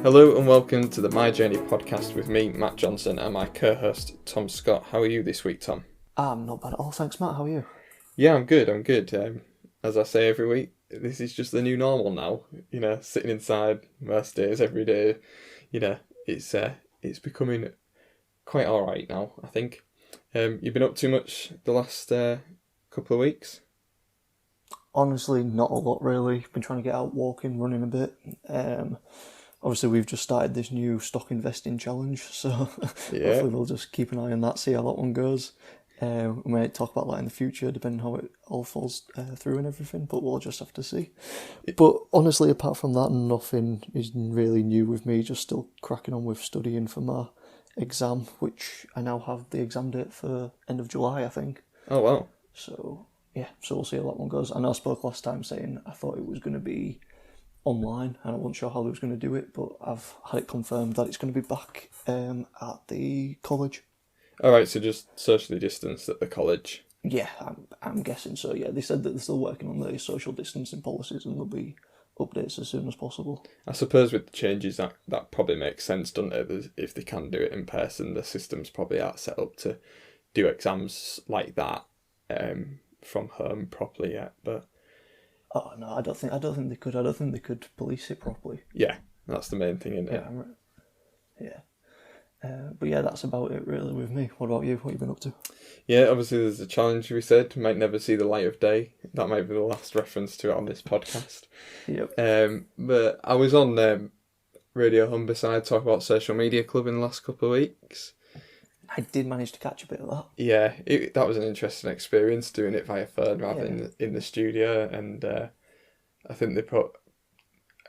Hello and welcome to the My Journey podcast with me, Matt Johnson, and my co-host, Tom Scott. How are you this week, Tom? I'm not bad at all, thanks, Matt. How are you? Yeah, I'm good. As I say every week, this is just the new normal now. Sitting inside most days, every day. It's becoming quite all right now, I think. You've been up too much the last couple of weeks? Honestly, not a lot really. Been trying to get out walking, running a bit. Obviously, we've just started this new stock investing challenge, so hopefully we'll just keep an eye on that, see how that one goes. We might talk about that in the future, depending how it all falls through and everything, but we'll just have to see. But honestly, apart from that, nothing is really new with me, just still cracking on with studying for my exam, which I now have the exam date for end of July, I think. Oh, wow. So, yeah, so we'll see how that one goes. I know I spoke last time saying I thought it was going to be online, and I wasn't sure how they was going to do it, but I've had it confirmed that it's going to be back at the college. All right, so just socially distanced at the college. Yeah, I'm guessing so. Yeah, they said that they're still working on the social distancing policies, and there'll be updates as soon as possible. I suppose with the changes, that probably makes sense, doesn't it? If they can do it in person, the systems probably aren't set up to do exams like that from home properly yet. But oh no, I don't think they could. I don't think they could police it properly. yeah, that's the main thing, isn't it? Yeah. But yeah, that's about it really with me. What about you? What have you been up to? Yeah, obviously there's a challenge we said might never see the light of day. That might be the last reference to it on this podcast. Yep. But I was on Radio Humberside talk about Social Media Club in the last couple of weeks. I did manage to catch a bit of that. Yeah, that was an interesting experience doing it via phone rather than in the studio, and I think they put,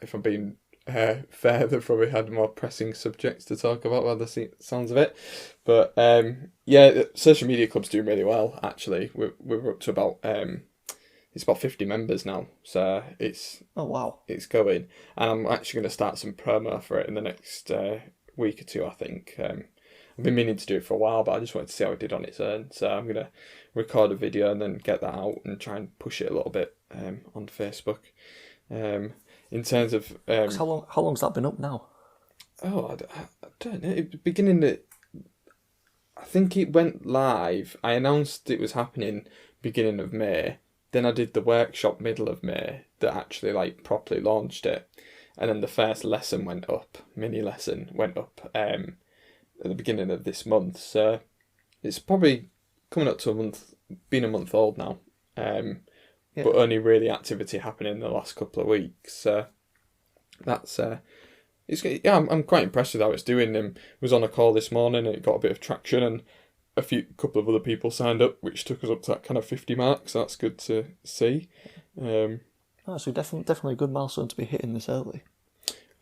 if I'm being fair, they probably had more pressing subjects to talk about by the sounds of it. But yeah, Social Media Club's doing really well actually. We're up to about it's about 50 members now, so it's it's going, and I'm actually going to start some promo for it in the next week or two, I think. I've been meaning to do it for a while, but I just wanted to see how it did on its own. So I'm going to record a video and then get that out and try and push it a little bit on Facebook. In terms of... how long's that been up now? Oh, I don't know. I think it went live. I announced it was happening beginning of May. Then I did the workshop middle of May that actually properly launched it. And then the first lesson went up, mini lesson went up at the beginning of this month, so it's probably coming up to a month, been a month old now, but only really activity happening in the last couple of weeks. So that's I'm quite impressed with how it's doing. Was on a call this morning and it got a bit of traction, and a couple of other people signed up, which took us up to that kind of 50 mark. So that's good to see. So definitely a good milestone to be hitting this early.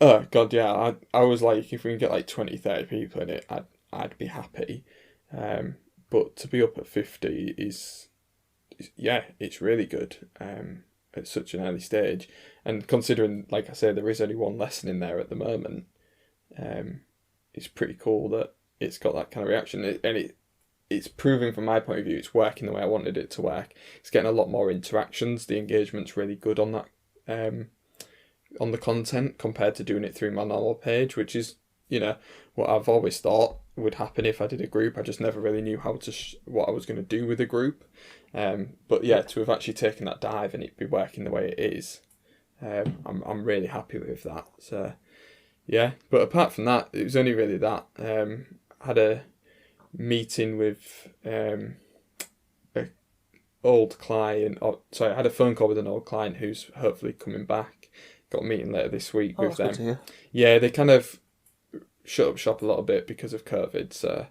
Oh God, yeah. I was like, if we can get 20, 30 people in it, I'd be happy. But to be up at 50 is it's really good. At such an early stage, and considering, like I say, there is only one lesson in there at the moment, it's pretty cool that it's got that kind of reaction, and it's proving from my point of view it's working the way I wanted it to work. It's getting a lot more interactions. The engagement's really good on that. On the content compared to doing it through my normal page, which is, what I've always thought would happen if I did a group. I just never really knew how to what I was going to do with a group. But yeah, to have actually taken that dive and it be working the way it is, I'm really happy with that. So yeah, but apart from that, it was only really that. I had a meeting with an old client. I had a phone call with an old client who's hopefully coming back. Got a meeting later this week with them. Good to hear. Yeah, they kind of shut up shop a little bit because of COVID, so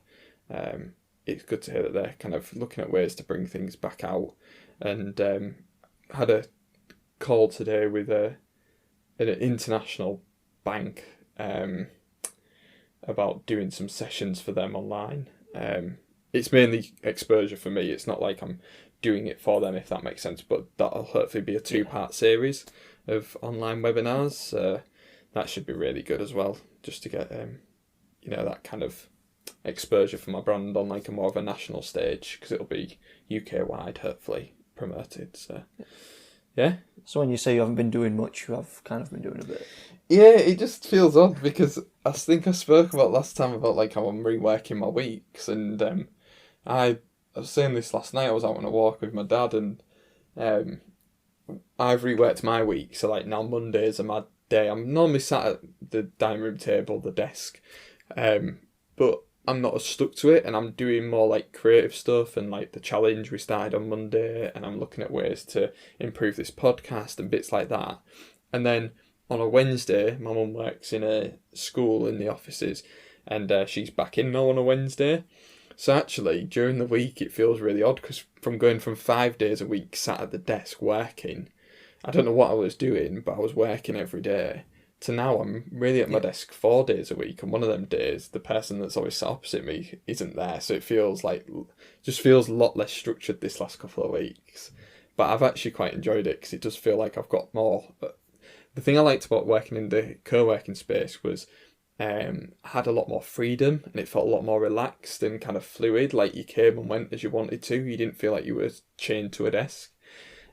it's good to hear that they're kind of looking at ways to bring things back out. And had a call today with an international bank about doing some sessions for them online. It's mainly exposure for me. It's not like I'm doing it for them, if that makes sense, but that'll hopefully be a 2-part series of online webinars. So that should be really good as well, just to get that kind of exposure for my brand on a more of a national stage, because it'll be UK wide hopefully promoted. So Yeah. So when you say you haven't been doing much, you have kind of been doing a bit. Yeah, it just feels odd because I think I spoke about last time about like how I'm reworking my weeks, and I, I was saying this last night. I was out on a walk with my dad, and um, I've reworked my week. So like now Mondays are my day. I'm normally sat at the dining room table, the desk, but I'm not as stuck to it, and I'm doing more like creative stuff and like the challenge we started on Monday, and I'm looking at ways to improve this podcast and bits like that. And then on a Wednesday, my mum works in a school in the offices, and she's back in now on a Wednesday. So actually, during the week, it feels really odd because from going from 5 days a week sat at the desk working, I don't know what I was doing, but I was working every day. To now, I'm really at my Yeah. desk 4 days a week, and one of them days, the person that's always sat opposite me isn't there. So it feels like, just feels a lot less structured this last couple of weeks. But I've actually quite enjoyed it because it does feel like I've got more. The thing I liked about working in the co-working space was I had a lot more freedom and it felt a lot more relaxed and kind of fluid. Like you came and went as you wanted to. You didn't feel like you were chained to a desk.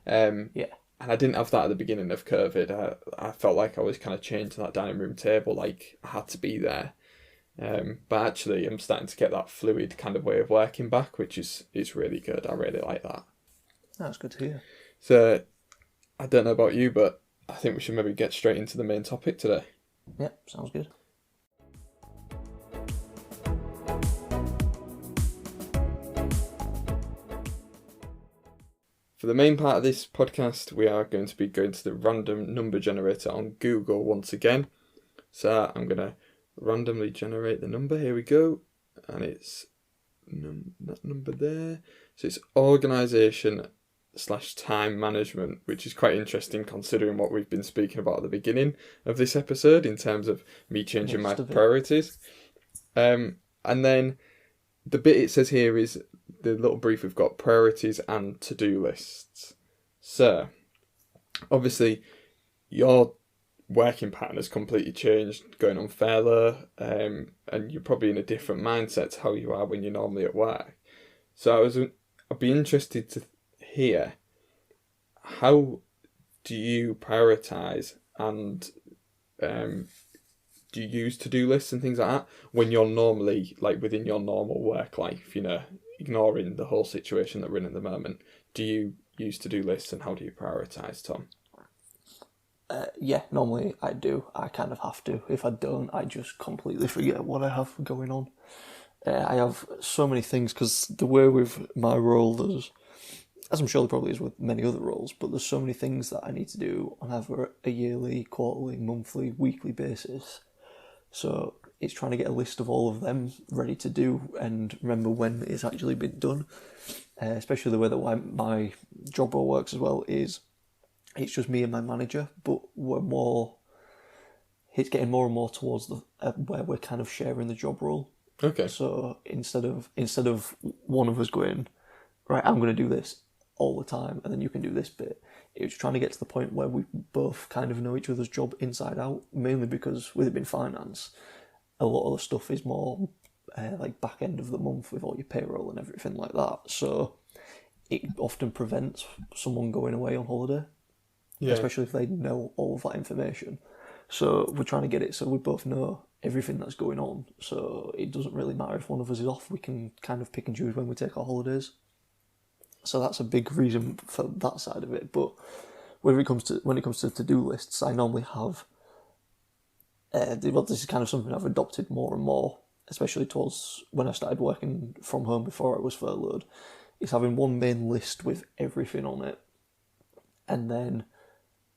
Um, Yeah. and I didn't have that at the beginning of COVID. I felt like I was kind of chained to that dining room table, like I had to be there. But actually, I'm starting to get that fluid kind of way of working back, which is really good. I really like that. That's good to hear. So I don't know about you, but I think we should maybe get straight into the main topic today. Yeah, sounds good. For the main part of this podcast, we are going to be going to the random number generator on Google once again. So I'm going to randomly generate the number. Here we go. And it's that number there. So it's organisation/time management, which is quite interesting considering what we've been speaking about at the beginning of this episode in terms of me changing my priorities. And then the bit it says here is the little brief we've got: priorities and to-do lists. So, obviously, your working pattern has completely changed going on furlough, and you're probably in a different mindset to how you are when you're normally at work. So I'd be interested to hear, how do you prioritise and do you use to-do lists and things like that when you're normally like within your normal work life, ignoring the whole situation that we're in at the moment? Do you use to-do lists and how do you prioritise, Tom? Yeah, normally I do. I kind of have to. If I don't, I just completely forget what I have going on. I have so many things because the way with my role, there's, as I'm sure there probably is with many other roles, but there's so many things that I need to do on either a yearly, quarterly, monthly, weekly basis. So it's trying to get a list of all of them ready to do and remember when it's actually been done. Especially the way that my job role works as well is it's just me and my manager, but it's getting more and more towards the where we're kind of sharing the job role. Okay. So instead of one of us going, right, I'm going to do this all the time, and then you can do this bit. It was trying to get to the point where we both kind of know each other's job inside out, mainly because with it being finance, a lot of the stuff is more like back end of the month with all your payroll and everything like that. So it often prevents someone going away on holiday, especially if they know all of that information. So we're trying to get it so we both know everything that's going on. So it doesn't really matter if one of us is off. We can kind of pick and choose when we take our holidays. So that's a big reason for that side of it. But when it comes to to-do lists, I normally have. This is kind of something I've adopted more and more, especially towards when I started working from home before I was furloughed. Is having one main list with everything on it, and then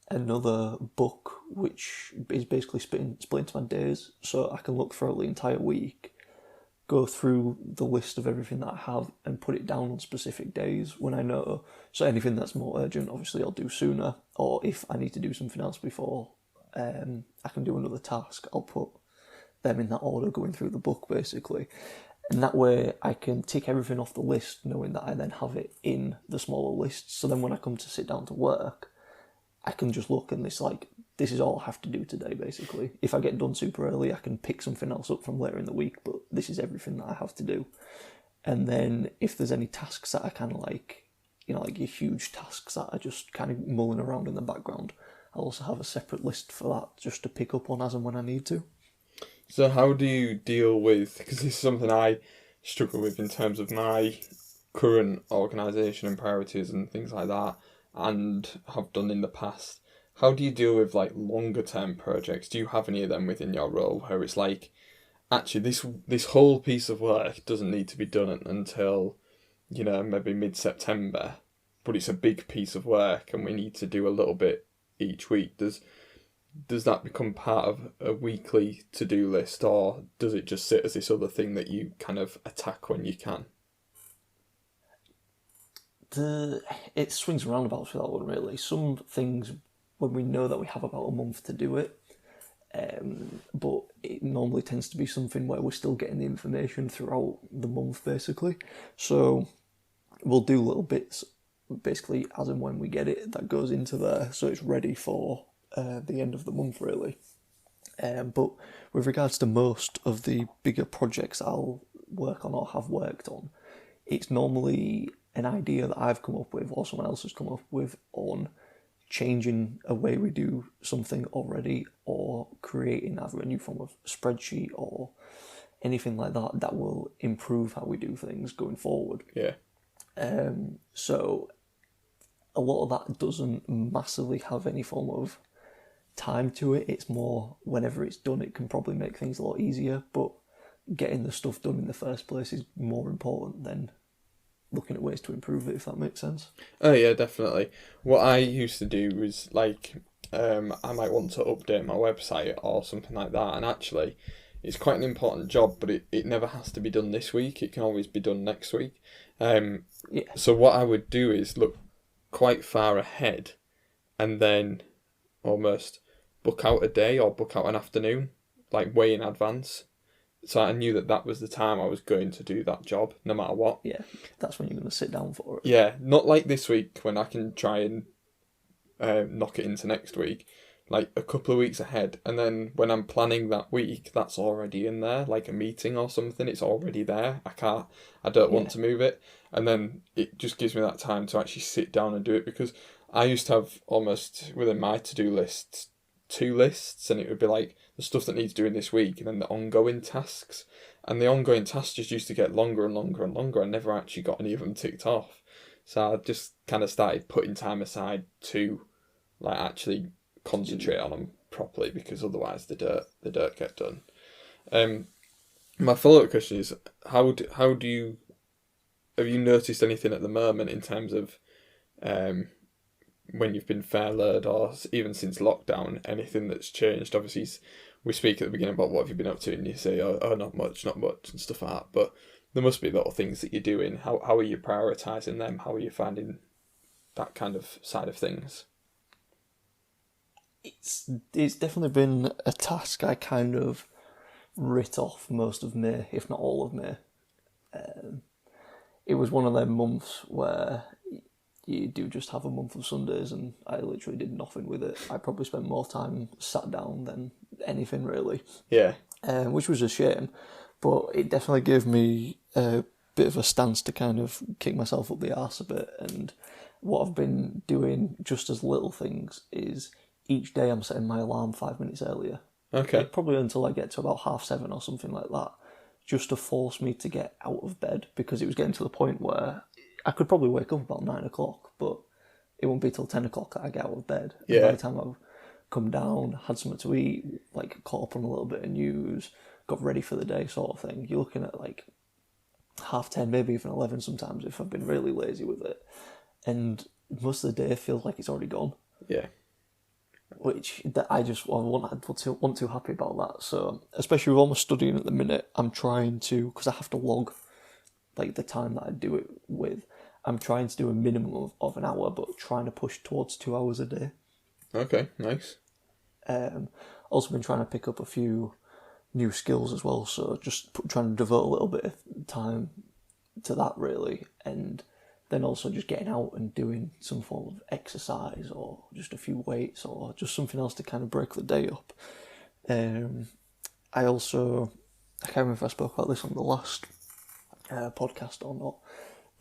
another book which is basically split into my days, so I can look throughout the entire week, go through the list of everything that I have and put it down on specific days when I know. So anything that's more urgent, obviously I'll do sooner, or if I need to do something else before I can do another task, I'll put them in that order going through the book basically. And that way I can tick everything off the list knowing that I then have it in the smaller lists. So then when I come to sit down to work, I can just look and it's like, this is all I have to do today, basically. If I get done super early, I can pick something else up from later in the week, but this is everything that I have to do. And then if there's any tasks that I kind of like like your huge tasks that are just kind of mulling around in the background. I'll also have a separate list for that just to pick up on as and when I need to. So how do you deal with, because this is something I struggle with in terms of my current organisation and priorities and things like that, and have done in the past. How do you deal with like longer term projects? Do you have any of them within your role where it's like, actually this whole piece of work doesn't need to be done until, maybe mid-September, but it's a big piece of work and we need to do a little bit each week. Does that become part of a weekly to-do list, or does it just sit as this other thing that you kind of attack when you can? It swings around about for that one, really. Some things, when we know that we have about a month to do it, but it normally tends to be something where we're still getting the information throughout the month, basically. So we'll do little bits, basically, as and when we get it, that goes into there, so it's ready for the end of the month, really. But with regards to most of the bigger projects I'll work on or have worked on, it's normally an idea that I've come up with or someone else has come up with on changing a way we do something already, or creating either a new form of spreadsheet or anything like that that will improve how we do things going forward. Yeah. So a lot of that doesn't massively have any form of time to it. It's more whenever it's done, it can probably make things a lot easier, but getting the stuff done in the first place is more important than looking at ways to improve it, if that makes sense. Oh yeah, definitely. What I used to do was like, I might want to update my website or something like that, and actually it's quite an important job, but it never has to be done this week. It can always be done next week. So what I would do is look quite far ahead and then almost book out a day or book out an afternoon, like way in advance. So I knew that was the time I was going to do that job, no matter what. Yeah, that's when you're going to sit down for it. Yeah, not like this week when I can try and knock it into next week, like a couple of weeks ahead. And then when I'm planning that week, that's already in there, like a meeting or something, it's already there. I don't want to move it. And then it just gives me that time to actually sit down and do it, because I used to have almost within my to-do list 2 lists, and it would be like the stuff that needs doing this week and then the ongoing tasks. And the ongoing tasks just used to get longer and longer and longer. I never actually got any of them ticked off. So I just kind of started putting time aside to like actually concentrate on them properly, because otherwise the dirt get done. My follow-up question is, how do you, have you noticed anything at the moment in terms of when you've been furloughed, or even since lockdown, anything that's changed? Obviously we speak at the beginning about what have you been up to, and you say, oh not much, and stuff like that, but there must be little things that you're doing. How are you prioritising them? How are you finding that kind of side of things? It's definitely been a task I kind of writ off most of May, if not all of May. It was one of them months where you do just have a month of Sundays, and I literally did nothing with it. I probably spent more time sat down than anything, really. Yeah. Which was a shame, but it definitely gave me a bit of a stance to kind of kick myself up the arse a bit. And what I've been doing, just as little things, is each day I'm setting my alarm 5 minutes earlier. Okay. Probably until I get to about 7:30 or something like that, just to force me to get out of bed, because it was getting to the point where I could probably wake up about 9 o'clock, but it won't be till 10 o'clock that I get out of bed. Yeah. And by the time I've come down, had something to eat, like caught up on a little bit of news, got ready for the day sort of thing, you're looking at like 10:30, maybe even 11 sometimes if I've been really lazy with it. And most of the day feels like it's already gone. Yeah. Which I wasn't too happy about that. So, especially with all my studying at the minute, I'm trying to, because I have to log like the time that I do it with, I'm trying to do a minimum of an hour, but trying to push towards 2 hours a day. Okay, nice. Also been trying to pick up a few new skills as well, so just trying to devote a little bit of time to that, really. And then also just getting out and doing some form of exercise, or just a few weights, or just something else to kind of break the day up. I can't remember if I spoke about this on the last podcast or not,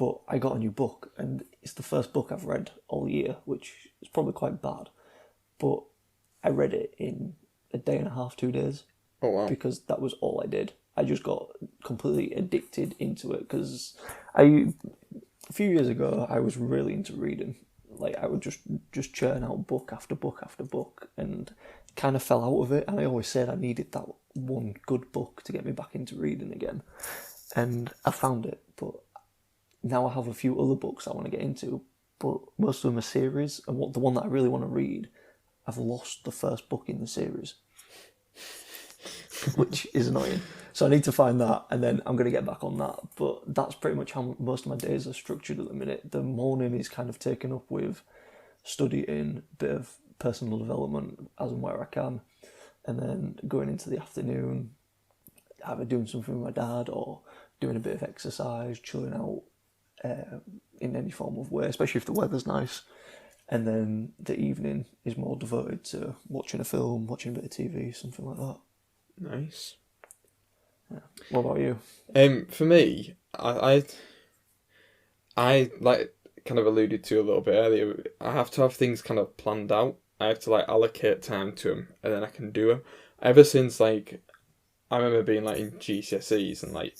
But I got a new book, and it's the first book I've read all year, which is probably quite bad. But I read it in a day and a half, 2 days. Oh, wow. Because that was all I did. I just got completely addicted into it, because a few years ago I was really into reading. Like, I would just churn out book after book after book, and kind of fell out of it. And I always said I needed that one good book to get me back into reading again. And I found it, but now I have a few other books I want to get into, but most of them are series, and the one that I really want to read, I've lost the first book in the series, which is annoying. So I need to find that, and then I'm going to get back on that. But that's pretty much how most of my days are structured at the minute. The morning is kind of taken up with studying, a bit of personal development as and where I can, and then going into the afternoon, either doing something with my dad or doing a bit of exercise, chilling out in any form of way, especially if the weather's nice. And then the evening is more devoted to watching a film, watching a bit of TV, something like that. Nice. Yeah. What about you? For me, I like kind of alluded to a little bit earlier. I have to have things kind of planned out. I have to like allocate time to them, and then I can do them. Ever since like I remember being like in GCSEs and like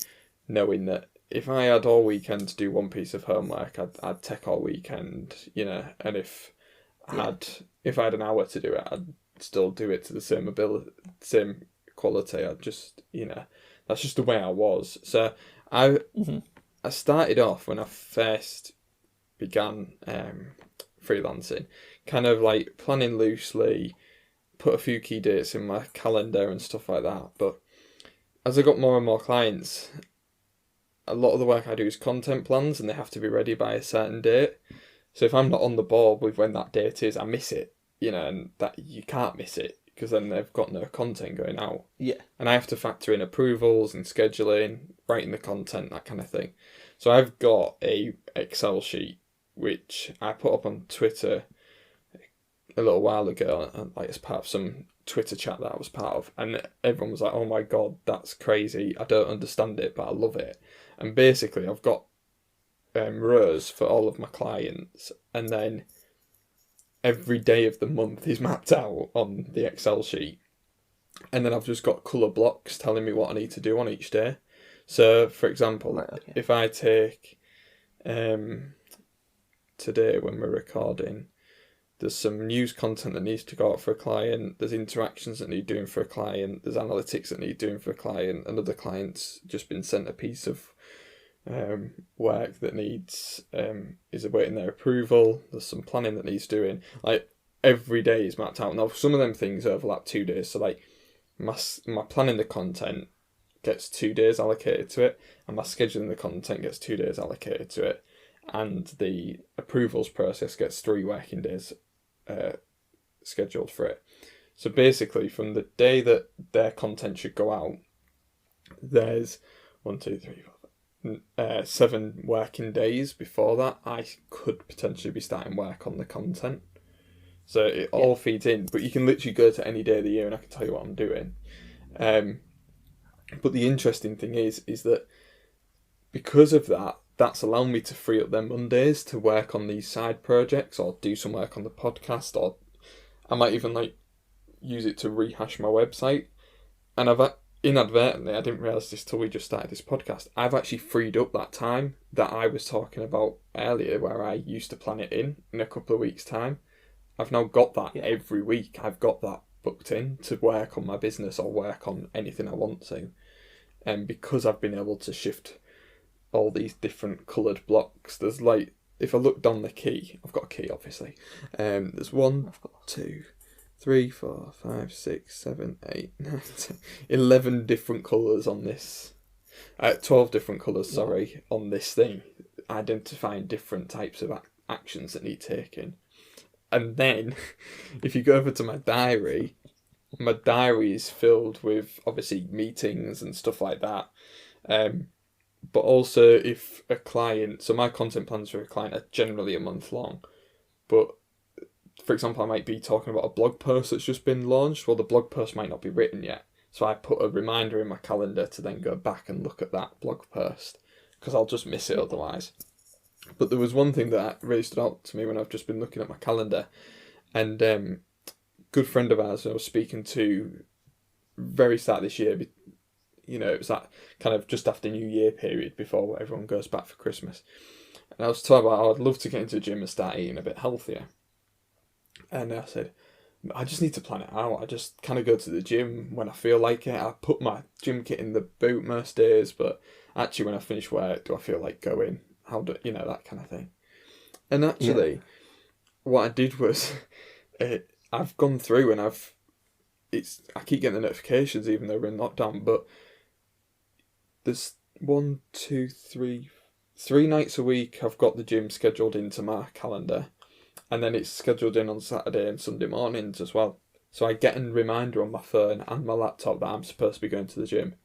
knowing that if I had all weekend to do one piece of homework, I'd take all weekend, you know. And if I had an hour to do it, I'd still do it to the same quality. I'd just, you know, that's just the way I was. So I started off when I first began freelancing, kind of like planning loosely, put a few key dates in my calendar and stuff like that. But as I got more and more clients, a lot of the work I do is content plans, and they have to be ready by a certain date. So if I'm not on the board with when that date is, I miss it, you know, and that you can't miss it because then they've got no content going out. Yeah. And I have to factor in approvals and scheduling, writing the content, that kind of thing. So I've got a Excel sheet which I put up on Twitter a little while ago, like as part of some Twitter chat that I was part of, and everyone was like, "Oh my god, that's crazy! I don't understand it, but I love it." And basically, I've got rows for all of my clients, and then every day of the month is mapped out on the Excel sheet, and then I've just got colour blocks telling me what I need to do on each day. So, for example, if I take today when we're recording, there's some news content that needs to go out for a client, there's interactions that need doing for a client, there's analytics that need doing for a client, another client's just been sent a piece of work that needs is awaiting their approval, there's some planning that needs doing. Like, every day is mapped out. Now, some of them things overlap 2 days, so like my planning the content gets 2 days allocated to it, and my scheduling the content gets 2 days allocated to it, and the approvals process gets 3 working days scheduled for it. So basically, from the day that their content should go out, there's 7 working days before that I could potentially be starting work on the content. So it all feeds in, but you can literally go to any day of the year and I can tell you what I'm doing. But the interesting thing is that because of that, that's allowing me to free up their Mondays to work on these side projects or do some work on the podcast, or I might even like use it to rehash my website. And I've inadvertently, I didn't realise this till we just started this podcast, I've actually freed up that time that I was talking about earlier where I used to plan it in a couple of weeks' time. I've now got that every week. I've got that booked in to work on my business or work on anything I want to. And because I've been able to shift all these different coloured blocks, there's like, if I look down the key, I've got a key obviously, there's 1, 2, 3, 4, 5, 6, 7, 8, 9, 10, 11 different colours on this, 12 different colours, on this thing, identifying different types of actions that need taking. And then, if you go over to my diary is filled with, obviously, meetings and stuff like that. But also, if a client... So my content plans for a client are generally a month long. But, for example, I might be talking about a blog post that's just been launched. Well, the blog post might not be written yet. So I put a reminder in my calendar to then go back and look at that blog post, because I'll just miss it otherwise. But there was one thing that really stood out to me when I've just been looking at my calendar, and good friend of ours I was speaking to very start of this year. You know, it was that kind of just after New Year period before everyone goes back for Christmas. And I was talking about how I'd love to get into the gym and start eating a bit healthier. And I said, I just need to plan it out. I just kind of go to the gym when I feel like it. I put my gym kit in the boot most days, but actually when I finish work, do I feel like going? How do you know, that kind of thing? And actually, what I did was, I've gone through and I keep getting the notifications even though we're in lockdown, but there's 3 nights a week I've got the gym scheduled into my calendar, and then it's scheduled in on Saturday and Sunday mornings as well. So I get a reminder on my phone and my laptop that I'm supposed to be going to the gym,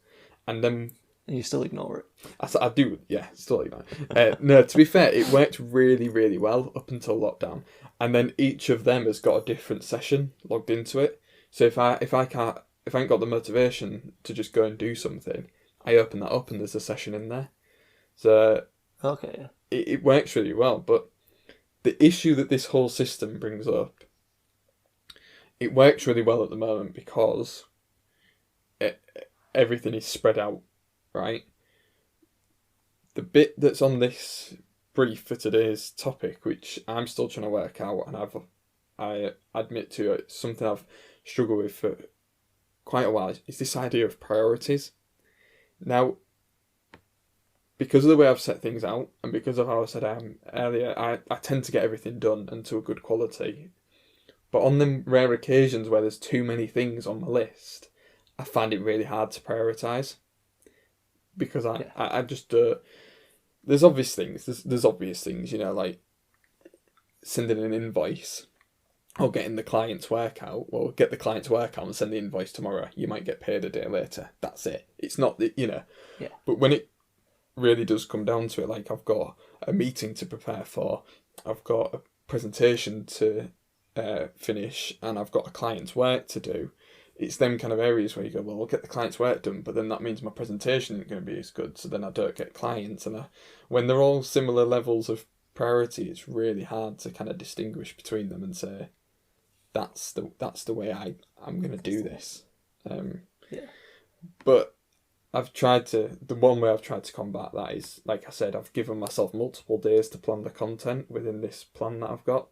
and then and you still ignore it. I do, yeah, still ignore it. No, to be fair, it worked really, really well up until lockdown, and then each of them has got a different session logged into it. So if I ain't got the motivation to just go and do something, I open that up and there's a session in there. So okay, it works really well. But the issue that this whole system brings up, it works really well at the moment because everything is spread out, right? The bit that's on this brief for today's topic, which I'm still trying to work out, and I admit to it's something I've struggled with for quite a while, is this idea of priorities. Now, because of the way I've set things out, and because of how I said earlier, I tend to get everything done and to a good quality. But on the rare occasions where there's too many things on my list, I find it really hard to prioritise. Because I just there's obvious things. There's obvious things, you know, like sending an invoice or getting the client's work out. Well, get the client's work out and send the invoice tomorrow. You might get paid a day later. That's it. It's not, you know. Yeah. But when it really does come down to it, like I've got a meeting to prepare for, I've got a presentation to finish, and I've got a client's work to do. It's them kind of areas where you go, well, I'll get the client's work done, but then that means my presentation isn't going to be as good, so then I don't get clients. And when they're all similar levels of priority, it's really hard to kind of distinguish between them and say, that's the way I'm going to do this. But the one way I've tried to combat that is, like I said, I've given myself multiple days to plan the content within this plan that I've got.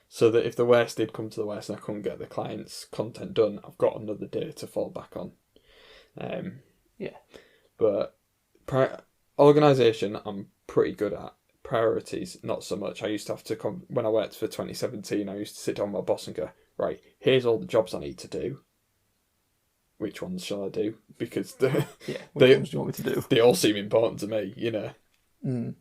So that if the worst did come to the worst and I couldn't get the client's content done, I've got another day to fall back on. But organisation, I'm pretty good at. Priorities, not so much. I used to have to when I worked for 2017, I used to sit down with my boss and go, right, here's all the jobs I need to do. Which ones shall I do? Because which ones do you want me to do? They all seem important to me, you know. And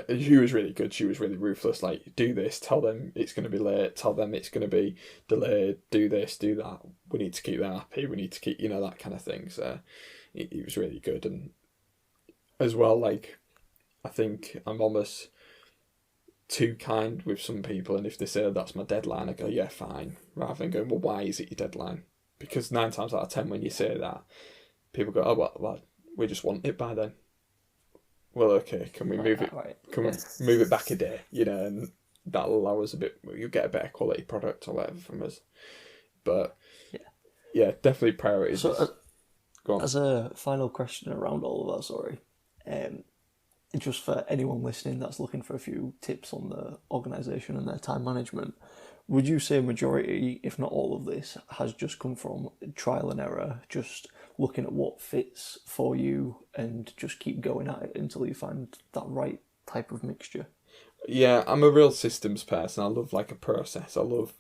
she was really good. She was really ruthless. Like, do this, tell them it's going to be late, tell them it's going to be delayed, do this, do that. We need to keep them happy. We need to keep, you know, that kind of thing. So it was really good. And as well, like, I think I'm almost too kind with some people. And if they say that's my deadline, I go, yeah, fine. Rather than going, well, why is it your deadline? Because 9 times out of 10, when you say that, people go, oh, well we just want it by then. Well, okay, can we move it? Can we move it back a day? You know, and that'll allow us you'll get a better quality product or whatever from us. But yeah, definitely priorities. So, as a final question around all of that, just for anyone listening that's looking for a few tips on the organisation and their time management, would you say majority, if not all of this, has just come from trial and error, just looking at what fits for you and just keep going at it until you find that right type of mixture? Yeah, I'm a real systems person. I love like a process. I love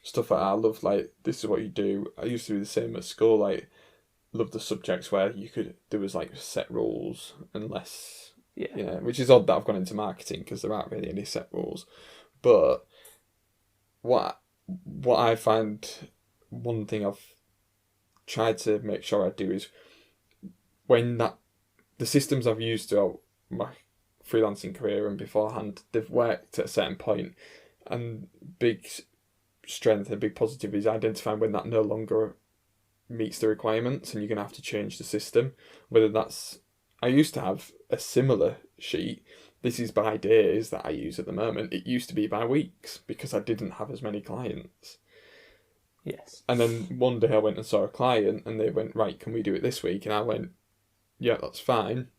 stuff like that. I love like, this is what you do. I used to do the same at school. Like, love the subjects where there was like set rules and less, you know, which is odd that I've gone into marketing because there aren't really any set rules. But what I find, one thing I've tried to make sure I do is when the systems I've used throughout my freelancing career and beforehand, they've worked at a certain point, and big strength and big positive is identifying when that no longer meets the requirements and you're going to have to change the system. Whether that's, I used to have a similar sheet, this is by days that I use at the moment. It used to be by weeks because I didn't have as many clients. Yes. And then one day I went and saw a client and they went, right, can we do it this week? And I went, yeah, that's fine.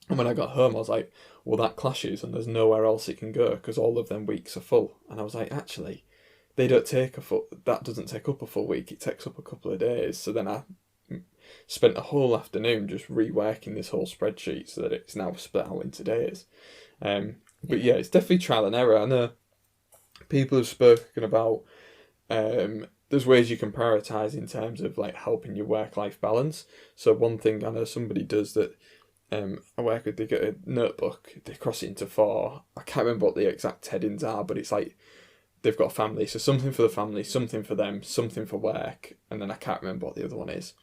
And when I got home, I was like, well, that clashes and there's nowhere else it can go because all of them weeks are full. And I was like, actually, that doesn't take up a full week. It takes up a couple of days. So then I spent a whole afternoon just reworking this whole spreadsheet so that it's now split out into days. But yeah, it's definitely trial and error. I know people have spoken about there's ways you can prioritise in terms of like helping your work-life balance. So one thing I know somebody does that I work with, they get a notebook, they cross it into 4. I can't remember what the exact headings are, but it's like they've got a family, so something for the family, something for them, something for work, and then I can't remember what the other one is.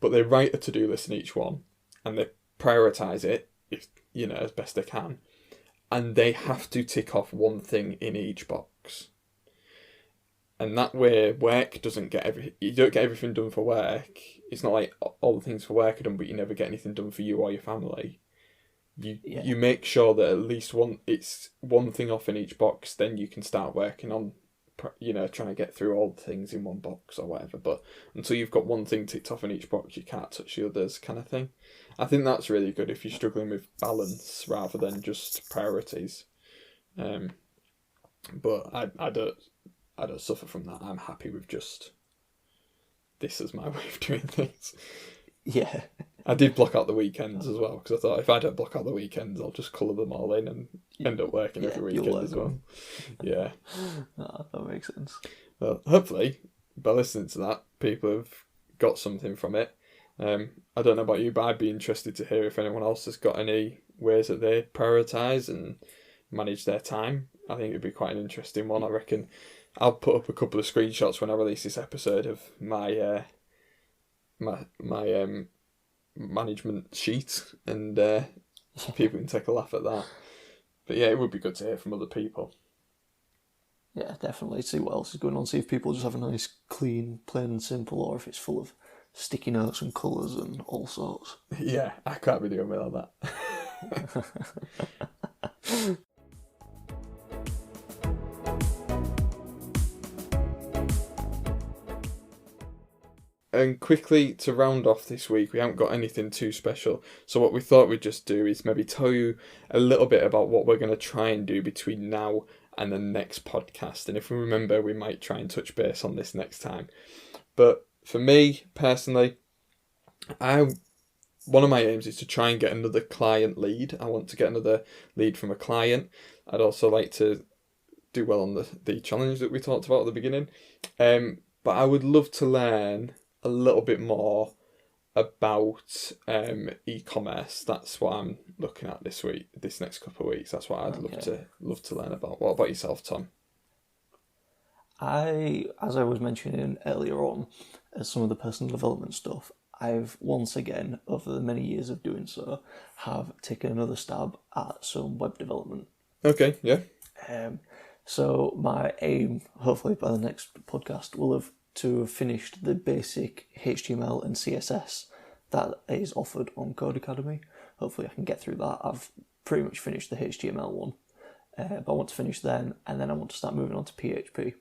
But they write a to-do list in each one, and they prioritise it, if as best they can, and they have to tick off one thing in each box. And that way, work doesn't get you don't get everything done for work. It's not like all the things for work are done, but you never get anything done for you or your family. You make sure that at least it's one thing off in each box. Then you can start working on, trying to get through all the things in one box or whatever. But until you've got one thing ticked off in each box, you can't touch the others, kind of thing. I think that's really good if you're struggling with balance rather than just priorities. But I don't suffer from that. I'm happy with just this as my way of doing things. Yeah. I did block out the weekends as well because I thought if I don't block out the weekends, I'll just colour them all in and end up working every weekend as well. Yeah. That makes sense. Well, hopefully, by listening to that, people have got something from it. I don't know about you, but I'd be interested to hear if anyone else has got any ways that they prioritise and manage their time. I think it'd be quite an interesting one. I reckon I'll put up a couple of screenshots when I release this episode of my management sheet, and people can take a laugh at that. But yeah, it would be good to hear from other people. Yeah, definitely. See what else is going on. See if people just have a nice, clean, plain and simple, or if it's full of sticky notes and colours and all sorts. Yeah, I can't be doing without that. And quickly, to round off this week, we haven't got anything too special. So what we thought we'd just do is maybe tell you a little bit about what we're going to try and do between now and the next podcast. And if we remember, we might try and touch base on this next time. But for me, personally, one of my aims is to try and get another client lead. I want to get another lead from a client. I'd also like to do well on the challenge that we talked about at the beginning. But I would love to learn a little bit more about e-commerce. That's what I'm looking at this next couple of weeks. That's what I'd love to learn about. What about yourself, Tom? As I was mentioning earlier on, some of the personal development stuff, I've once again, over the many years of doing so, have taken another stab at some web development. Okay, yeah. So my aim, hopefully by the next podcast, will have to have finished the basic HTML and CSS that is offered on Code Academy. Hopefully I can get through that. I've pretty much finished the HTML one, but I want to finish then, and then I want to start moving on to PHP,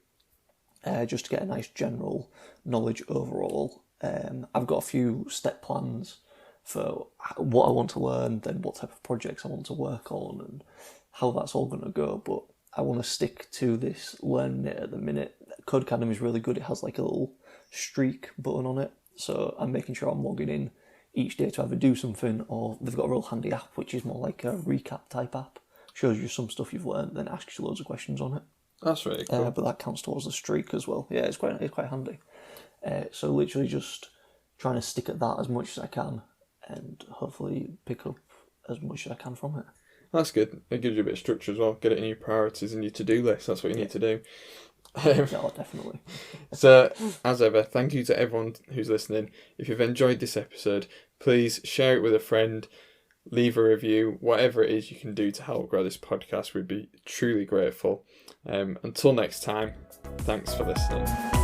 just to get a nice general knowledge overall. I've got a few step plans for what I want to learn, then what type of projects I want to work on, and how that's all going to go, but I want to stick to this learning it at the minute. Code Academy is really good. It has like a little streak button on it, so I'm making sure I'm logging in each day to either do something, or they've got a real handy app which is more like a recap type app. Shows you some stuff you've learned, then asks you loads of questions on it. That's really cool. But that counts towards the streak as well. Yeah, it's quite handy. So literally just trying to stick at that as much as I can, and hopefully pick up as much as I can from it. That's good. It gives you a bit of structure as well. Get it in your priorities and your to-do list. That's what you need to do. Yeah, definitely. So, as ever, thank you to everyone who's listening. If you've enjoyed this episode, please share it with a friend, leave a review, whatever it is you can do to help grow this podcast. We'd be truly grateful. Until next time, thanks for listening.